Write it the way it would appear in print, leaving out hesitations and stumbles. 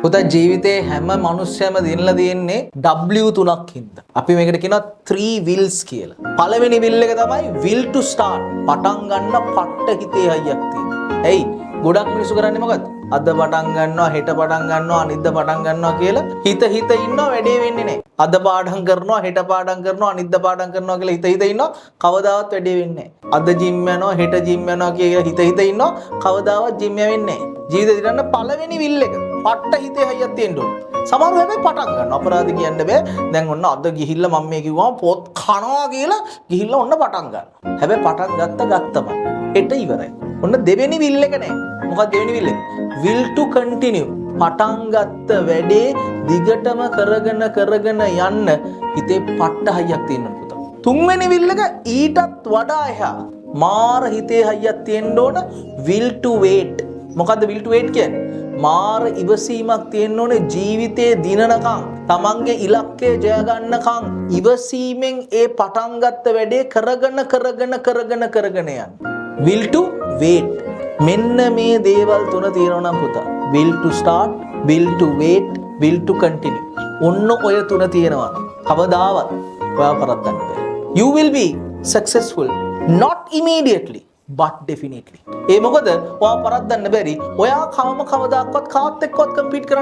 පුතා ජීවිතේ හැම මිනිස්සයම දිනලා තියෙන්නේ W තුනක් හින්දා. අපි මේකට කියනවා 3 wills කියලා. පළවෙනි will එක තමයි will to start. පටන් ගන්න පට්ට හිතේ හයියක් තියෙනවා. එයි ගොඩක් මිනිස්සු කරන්නේ මොකද්ද? අද පටන් ගන්නවා, හෙට පටන් ගන්නවා, අනිද්දා පටන් ගන්නවා කියලා හිත ඉන්නවා වැඩේ වෙන්නේ නැහැ. අද පාඩම් කරනවා, හෙට පාඩම් කරනවා, අනිද්දා පාඩම් කරනවා කියලා හිත ඉන්නවා කවදාවත් වැඩේ වෙන්නේ නැහැ. අද ජිම් යනවා, හෙට ජිම් යනවා කියලා හිත ඉන්නවා කවදාවත් ජිම් යවෙන්නේ නැහැ. ජීවිතේ දිනන්න පළවෙනි will එක පට්ට හිතේ හයියක් තියෙන්න ඕනේ. සමහරව හැබැයි පටන් ගන්න අපරාධ කියන්න බෑ. දැන් ඔන්න අද ගිහිල්ලා මම මේ කිව්වම පොත් කනවා කියලා ගිහිල්ලා ඔන්න පටන් ගන්න. හැබැයි පටන් ගත්තමයි. එට ඉවරයි. ඔන්න දෙවෙනි will එක නෑ. මොකක්ද දෙවෙනි will එක? will to continue. පටන් ගත්ත වැඩේ දිගටම කරගෙන යන්න හිතේ පට්ට හයියක් තියෙන්න පුතා. තුන්වෙනි will එක ඊටත් වඩා එහා මාර හිතේ හයියක් තියෙන්න ඕන will to wait. මොකද්ද will to wait කියන්නේ? මාර ඉවසීමක් තියෙන්න ඕනේ ජීවිතේ දිනනකම් තමන්ගේ ඉලක්කය ජය ගන්නකම් ඉවසීමෙන් ඒ පටන් ගත්ත වැඩේ කරගෙන යන්න. will to wait. මෙන්න මේ දේවල් තුන තියෙනවා නම් පුතා. will to start, will to wait, will to continue. ඔන්න ඔය තුන තියෙනවා නම් කවදාවත් ඔයා පරද්දන්න බෑ. You will be successful not immediately but definitely. ඒ මොකද ඔයා පරද්දන්න බැරි. ඔයා කවදාවත් කාත් එක්කවත් compete කරන්න